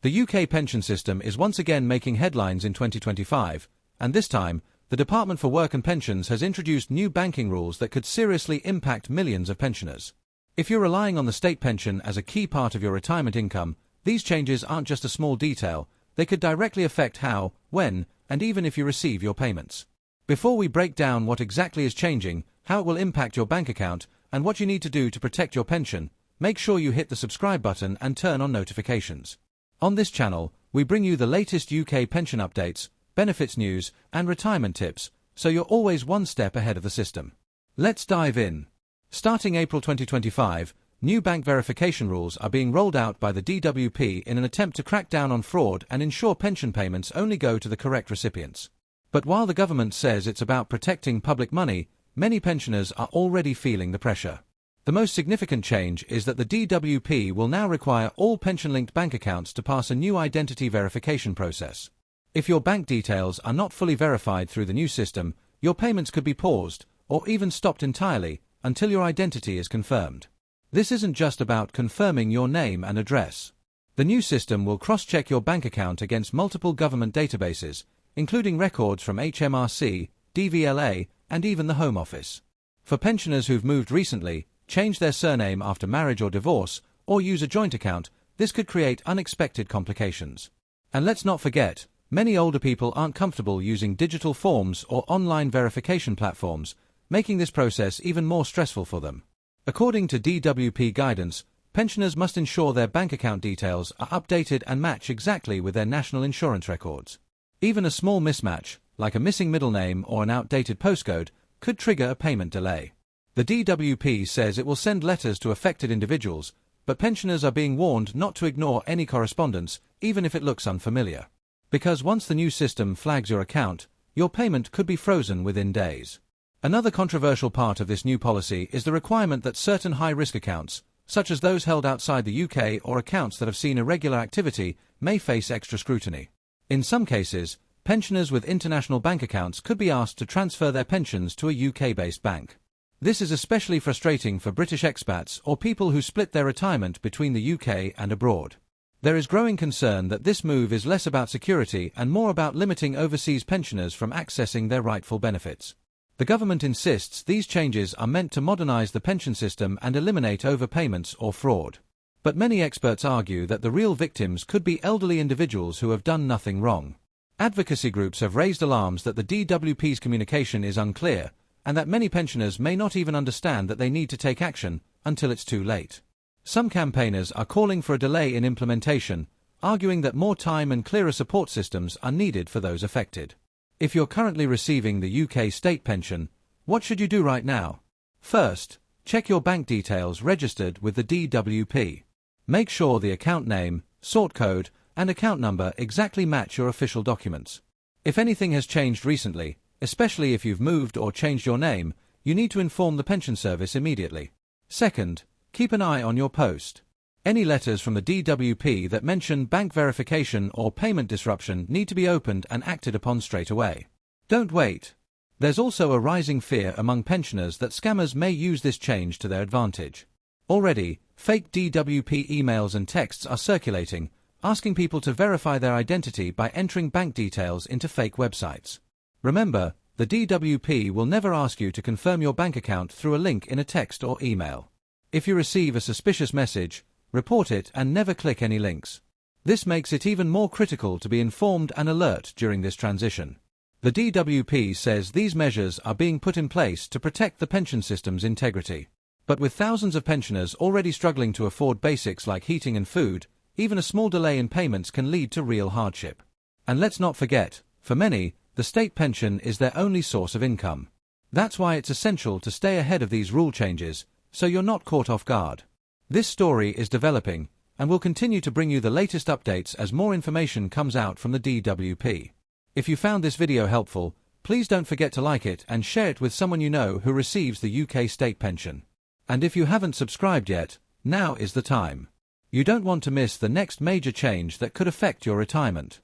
The UK pension system is once again making headlines in 2025, and this time, the Department for Work and Pensions has introduced new banking rules that could seriously impact millions of pensioners. If you're relying on the state pension as a key part of your retirement income, these changes aren't just a small detail, they could directly affect how, when, and even if you receive your payments. Before we break down what exactly is changing, how it will impact your bank account, and what you need to do to protect your pension, make sure you hit the subscribe button and turn on notifications. On this channel, we bring you the latest UK pension updates, benefits news, and retirement tips, so you're always one step ahead of the system. Let's dive in. Starting April 2025, new bank verification rules are being rolled out by the DWP in an attempt to crack down on fraud and ensure pension payments only go to the correct recipients. But while the government says it's about protecting public money, many pensioners are already feeling the pressure. The most significant change is that the DWP will now require all pension-linked bank accounts to pass a new identity verification process. If your bank details are not fully verified through the new system, your payments could be paused, or even stopped entirely, until your identity is confirmed. This isn't just about confirming your name and address. The new system will cross-check your bank account against multiple government databases, including records from HMRC, DVLA, and even the Home Office. For pensioners who've moved recently, changed their surname after marriage or divorce, or use a joint account, this could create unexpected complications. And let's not forget, many older people aren't comfortable using digital forms or online verification platforms, making this process even more stressful for them. According to DWP guidance, pensioners must ensure their bank account details are updated and match exactly with their national insurance records. Even a small mismatch, like a missing middle name or an outdated postcode, could trigger a payment delay. The DWP says it will send letters to affected individuals, but pensioners are being warned not to ignore any correspondence, even if it looks unfamiliar. Because once the new system flags your account, your payment could be frozen within days. Another controversial part of this new policy is the requirement that certain high-risk accounts, such as those held outside the UK or accounts that have seen irregular activity, may face extra scrutiny. In some cases, pensioners with international bank accounts could be asked to transfer their pensions to a UK-based bank. This is especially frustrating for British expats or people who split their retirement between the UK and abroad. There is growing concern that this move is less about security and more about limiting overseas pensioners from accessing their rightful benefits. The government insists these changes are meant to modernize the pension system and eliminate overpayments or fraud. But many experts argue that the real victims could be elderly individuals who have done nothing wrong. Advocacy groups have raised alarms that the DWP's communication is unclear, and that many pensioners may not even understand that they need to take action until it's too late. Some campaigners are calling for a delay in implementation, arguing that more time and clearer support systems are needed for those affected. If you're currently receiving the UK state pension, what should you do right now? First, check your bank details registered with the DWP. Make sure the account name, sort code, and account number exactly match your official documents. If anything has changed recently, especially if you've moved or changed your name, you need to inform the pension service immediately. Second, keep an eye on your post. Any letters from the DWP that mention bank verification or payment disruption need to be opened and acted upon straight away. Don't wait. There's also a rising fear among pensioners that scammers may use this change to their advantage. Already, fake DWP emails and texts are circulating, asking people to verify their identity by entering bank details into fake websites. Remember, the DWP will never ask you to confirm your bank account through a link in a text or email. If you receive a suspicious message, report it and never click any links. This makes it even more critical to be informed and alert during this transition. The DWP says these measures are being put in place to protect the pension system's integrity. But with thousands of pensioners already struggling to afford basics like heating and food, even a small delay in payments can lead to real hardship. And let's not forget, for many, the state pension is their only source of income. That's why it's essential to stay ahead of these rule changes, so you're not caught off guard. This story is developing, and we'll continue to bring you the latest updates as more information comes out from the DWP. If you found this video helpful, please don't forget to like it and share it with someone you know who receives the UK state pension. And if you haven't subscribed yet, now is the time. You don't want to miss the next major change that could affect your retirement.